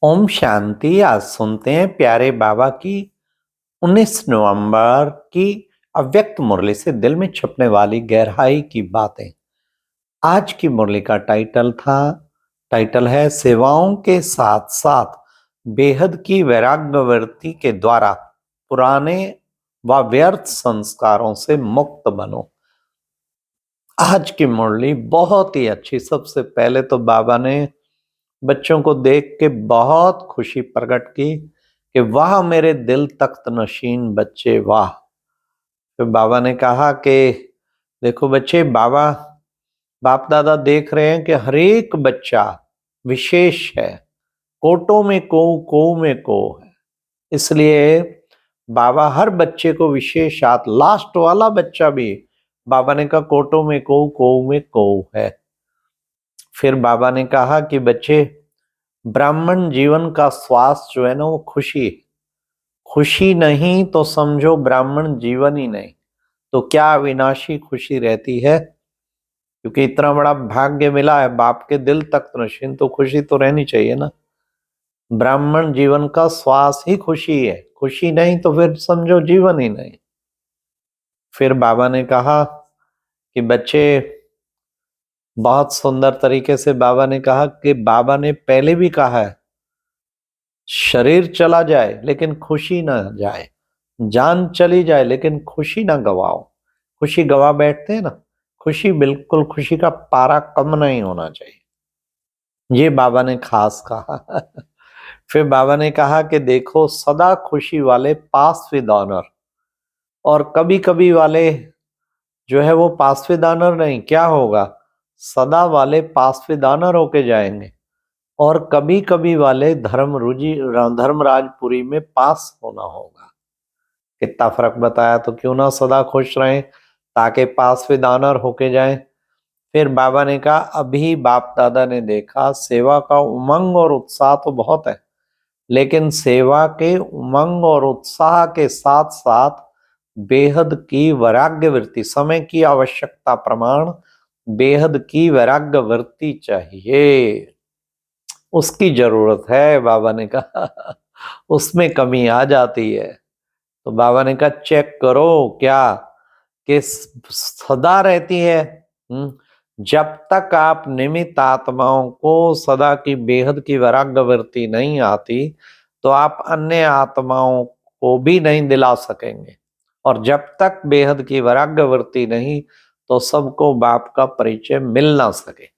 ओम शांति। आज सुनते हैं प्यारे बाबा की 19 नवंबर की अव्यक्त मुरली से दिल में छुपने वाली गहराई की बातें। आज की मुरली का टाइटल है सेवाओं के साथ साथ बेहद की वैराग्यवृत्ति के द्वारा पुराने व व्यर्थ संस्कारों से मुक्त बनो। आज की मुरली बहुत ही अच्छी। सबसे पहले तो बाबा ने बच्चों को देख के बहुत खुशी प्रकट की कि वाह मेरे दिल तख्त नशीन बच्चे वाह। फिर बाबा ने कहा कि देखो बच्चे, बाप दादा देख रहे हैं कि हर एक बच्चा विशेष है, कोटों में को में को है। इसलिए बाबा हर बच्चे को विशेष लास्ट वाला बच्चा भी बाबा ने कहा कोटों में को में को है। फिर बाबा ने कहा कि बच्चे, ब्राह्मण जीवन का श्वास जो है ना वो खुशी नहीं तो समझो ब्राह्मण जीवन ही नहीं। तो क्या अविनाशी खुशी रहती है, क्योंकि इतना बड़ा भाग्य मिला है, बाप के दिल तक नशीन, तो खुशी तो रहनी चाहिए ना। ब्राह्मण जीवन का श्वास ही खुशी है, खुशी नहीं तो फिर समझो जीवन ही नहीं। फिर बाबा ने कहा कि बच्चे, बहुत सुंदर तरीके से बाबा ने कहा कि बाबा ने पहले भी कहा है शरीर चला जाए लेकिन खुशी ना जाए, जान चली जाए लेकिन खुशी ना गवाओ। खुशी गवा बैठते हैं ना, बिल्कुल खुशी का पारा कम नहीं होना चाहिए, ये बाबा ने खास कहा। फिर बाबा ने कहा कि देखो सदा खुशी वाले पास विद ऑनर, और कभी कभी वाले जो है वो पास विद ऑनर नहीं, क्या होगा, सदा वाले पास विद ऑनर होके जाएंगे। और कभी कभी वाले धर्मराजपुरी में पास होना होगा। कितना फर्क बताया। तो क्यों ना सदा खुश रहें ताकि पास विद ऑनर होके जाएं। फिर बाबा ने कहा अभी बाप दादा ने देखा सेवा का उमंग और उत्साह तो बहुत है, लेकिन सेवा के उमंग और उत्साह के साथ साथ बेहद की वैराग्य वृत्ति, समय की आवश्यकता प्रमाण बेहद की वैराग्य वृत्ति चाहिए, उसकी जरूरत है। बाबा ने कहा उसमें कमी आ जाती है। तो बाबा ने कहा चेक करो क्या कि सदा रहती है। जब तक आप निमित्त आत्माओं को सदा की बेहद की वैराग्य वृत्ति नहीं आती तो आप अन्य आत्माओं को भी नहीं दिला सकेंगे, और जब तक बेहद की वैराग्य वृत्ति नहीं तो सबको बाप का परिचय मिल ना सके।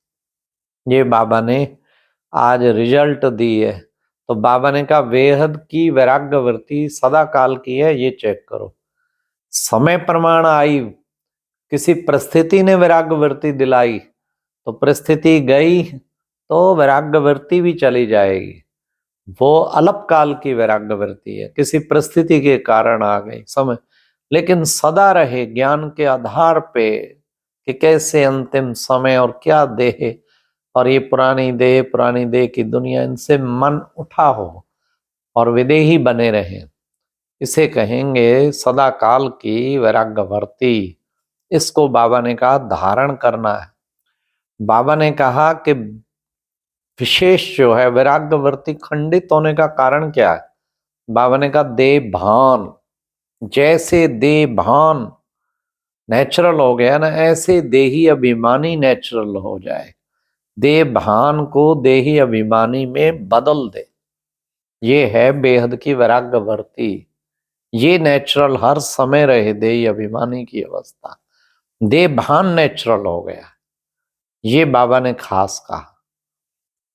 ये बाबा ने आज रिजल्ट दी है। तो बाबा ने कहा बेहद की वैराग्य वृत्ति सदा काल की है, ये चेक करो। समय प्रमाण आई, किसी परिस्थिति ने वैराग्य वृत्ति दिलाई तो परिस्थिति गई तो वैराग्य वृत्ति भी चली जाएगी, वो अल्पकाल की वैराग्य वृत्ति है, किसी परिस्थिति के कारण आ गई समय। लेकिन सदा रहे ज्ञान के आधार पे कि कैसे अंतिम समय और क्या देह और ये पुरानी देह की दुनिया, इनसे मन उठा हो और विदेही बने रहे, इसे कहेंगे सदा काल की वैराग्य वृत्ति। इसको बाबा ने कहा धारण करना है। बाबा ने कहा कि विशेष जो है वैराग्य वृत्ति खंडित होने का कारण क्या है। बाबा ने कहा देह भान, जैसे देह भान नेचुरल हो गया ना, ऐसे देही अभिमानी नेचुरल हो जाए। देह भान को देही अभिमानी में बदल दे, ये है बेहद की वैराग्य वृत्ति। ये नेचुरल हर समय रहे देही अभिमानी की अवस्था, देह भान नेचुरल हो गया, ये बाबा ने खास कहा।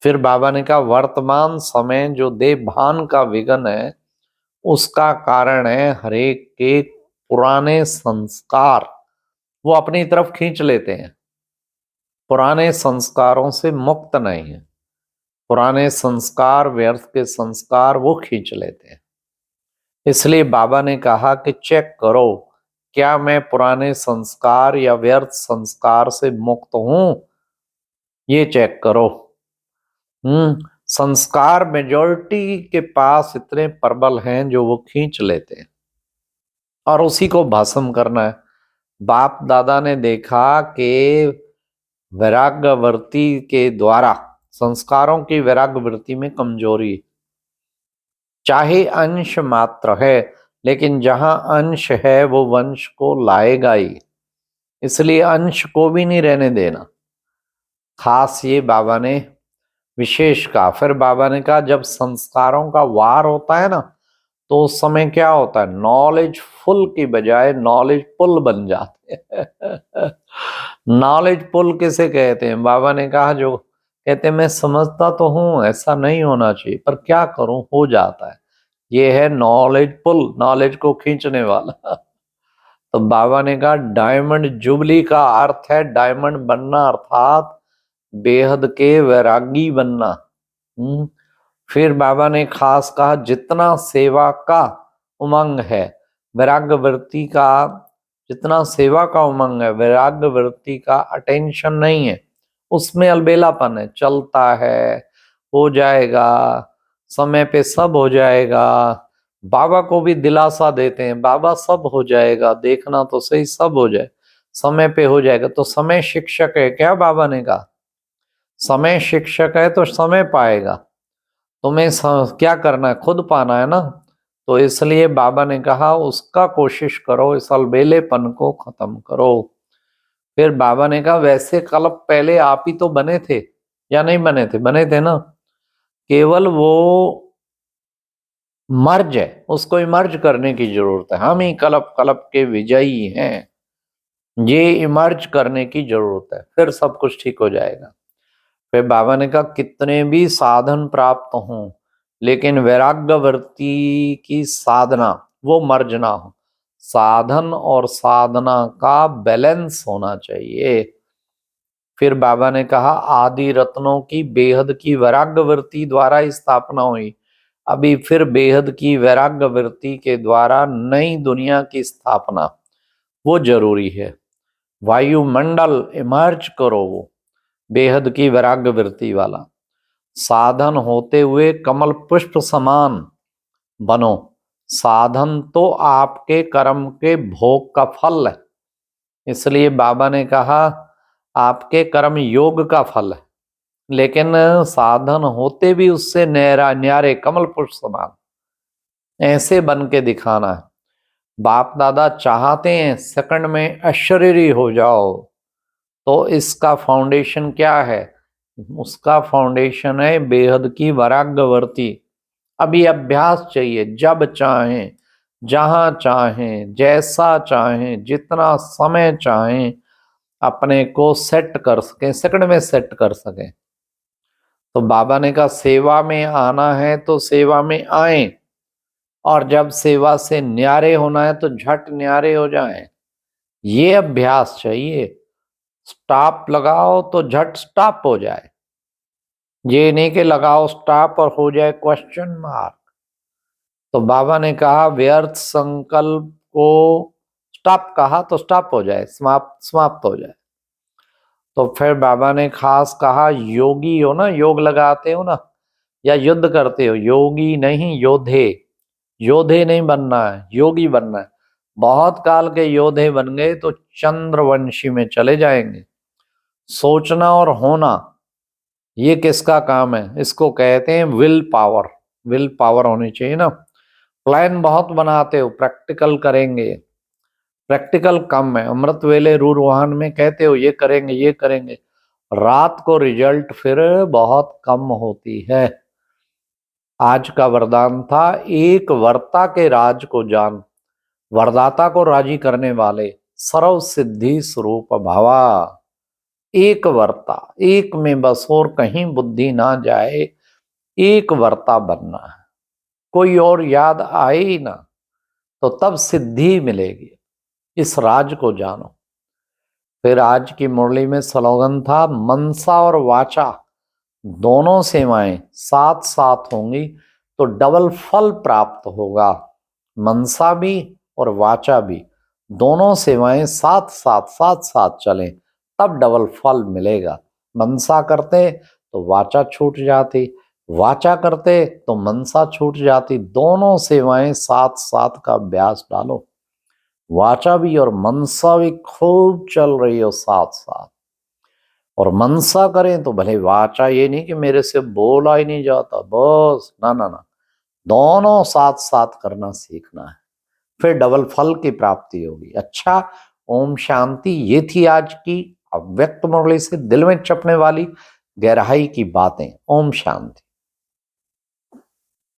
फिर बाबा ने कहा वर्तमान समय जो देह भान का विघन है उसका कारण है हरेक के पुराने संस्कार, वो अपनी तरफ खींच लेते हैं, पुराने संस्कारों से मुक्त नहीं है। पुराने संस्कार, व्यर्थ के संस्कार वो खींच लेते हैं। इसलिए बाबा ने कहा कि चेक करो क्या मैं पुराने संस्कार या व्यर्थ संस्कार से मुक्त हूं, ये चेक करो। संस्कार मेजॉरिटी के पास इतने प्रबल हैं जो वो खींच लेते हैं और उसी को भस्म करना है। बाप दादा ने देखा कि वैराग्य वृत्ति के द्वारा संस्कारों की वैराग्य वृत्ति में कमजोरी, चाहे अंश मात्र है, लेकिन जहां अंश है वो वंश को लाएगा ही, इसलिए अंश को भी नहीं रहने देना। खास ये बाबा ने विशेष कहा। फिर बाबा ने कहा जब संस्कारों का वार होता है ना, तो उस समय क्या होता है, नॉलेज फुल की बजाय नॉलेज पुल बन जाते हैं। नॉलेज पुल किसे कहते हैं? बाबा ने कहा जो कहते हैं मैं समझता तो हूं ऐसा नहीं होना चाहिए, पर क्या करूं हो जाता है, ये है नॉलेज पुल, नॉलेज को खींचने वाला। तो बाबा ने कहा डायमंड जुबली का अर्थ है डायमंड बनना, अर्थात बेहद के वैरागी बनना। फिर बाबा ने खास कहा जितना सेवा का उमंग है, वैराग्य वृत्ति का, जितना सेवा का उमंग है, वैराग्य वृत्ति का अटेंशन नहीं है, उसमें अलबेलापन है, चलता है, हो जाएगा, समय पे सब हो जाएगा। बाबा को भी दिलासा देते हैं, बाबा सब हो जाएगा, देखना तो सही सब हो जाए, समय पे हो जाएगा। तो समय शिक्षक है क्या? बाबा ने कहा समय शिक्षक है तो समय पाएगा, तुम्हें क्या करना है, खुद पाना है ना। तो इसलिए बाबा ने कहा उसका कोशिश करो, इस अलबेलेपन को खत्म करो। फिर बाबा ने कहा वैसे कल्प पहले आप ही तो बने थे या नहीं बने थे? बने थे ना, केवल वो मर्ज है, उसको इमर्ज करने की जरूरत है। हम ही कल्प कल्प के विजयी हैं, ये इमर्ज करने की जरूरत है, फिर सब कुछ ठीक हो जाएगा। फिर बाबा ने कहा कितने भी साधन प्राप्त हों, लेकिन वैराग्य वृत्ति की साधना वो मर्ज ना हो, साधन और साधना का बैलेंस होना चाहिए। फिर बाबा ने कहा आदि रत्नों की बेहद की वैराग्य वृत्ति द्वारा स्थापना हुई, अभी फिर बेहद की वैराग्य वृत्ति के द्वारा नई दुनिया की स्थापना वो जरूरी है। वायुमंडल इमर्ज करो, वो बेहद की वैराग्य वृत्ति वाला साधन होते हुए कमल पुष्प समान बनो। साधन तो आपके कर्म के भोग का फल है, इसलिए बाबा ने कहा आपके कर्म योग का फल है, लेकिन साधन होते भी उससे न्यारे कमल पुष्प समान ऐसे बन के दिखाना है। बाप दादा चाहते हैं सेकंड में अशरीरी हो जाओ, तो इसका फाउंडेशन क्या है? उसका फाउंडेशन है बेहद की वैराग्यवर्ती। अभी अभ्यास चाहिए, जब चाहें, जहां चाहें, जैसा चाहें, जितना समय चाहें, अपने को सेट कर सकें, सेकंड में सेट कर सकें। तो बाबा ने कहा सेवा में आना है तो सेवा में आए, और जब सेवा से न्यारे होना है तो झट न्यारे हो जाएं। ये अभ्यास चाहिए। स्टॉप लगाओ तो झट स्टॉप हो जाए, ये नहीं कि लगाओ स्टॉप और हो जाए क्वेश्चन मार्क। तो बाबा ने कहा व्यर्थ संकल्प को स्टॉप कहा तो स्टॉप हो जाए, समाप्त समाप्त हो जाए। तो फिर बाबा ने खास कहा योगी हो ना, योग लगाते हो ना या युद्ध करते हो, योगी नहीं योधे, योधे नहीं बनना है, योगी बनना है। बहुत काल के योधे बन गए तो चंद्रवंशी में चले जाएंगे। सोचना और होना ये किसका काम है? इसको कहते हैं विल पावर। विल पावर होनी चाहिए ना। प्लान बहुत बनाते हो, प्रैक्टिकल करेंगे, प्रैक्टिकल कम है। अमृत वेले रूरवाहन में कहते हो ये करेंगे ये करेंगे, रात को रिजल्ट फिर बहुत कम होती है। आज का वरदान था एक वर्ता के राज को जान, वरदाता को राजी करने वाले सर्व सिद्धि स्वरूप भावा। एक वर्ता, एक में बस, और कहीं बुद्धि ना जाए, एक वर्ता बनना है, कोई और याद आए ही ना, तो तब सिद्धि मिलेगी। इस राज को जानो। फिर आज की मुरली में स्लोगन था मनसा और वाचा दोनों सेवाएं साथ साथ होंगी तो डबल फल प्राप्त होगा। मनसा भी और वाचा भी, दोनों सेवाएं साथ साथ साथ साथ चलें तब डबल फल मिलेगा। मनसा करते तो वाचा छूट जाती, वाचा करते तो मनसा छूट जाती। दोनों सेवाएं साथ साथ का अभ्यास डालो, वाचा भी और मनसा भी खूब चल रही हो साथ साथ। और मनसा करें तो भले वाचा, ये नहीं कि मेरे से बोला ही नहीं जाता बस, ना ना ना, दोनों साथ साथ करना सीखना है, फिर डबल फल की प्राप्ति होगी। अच्छा, ओम शांति। ये थी आज की अव्यक्त मुरली से दिल में चपने वाली गहराई की बातें। ओम शांति।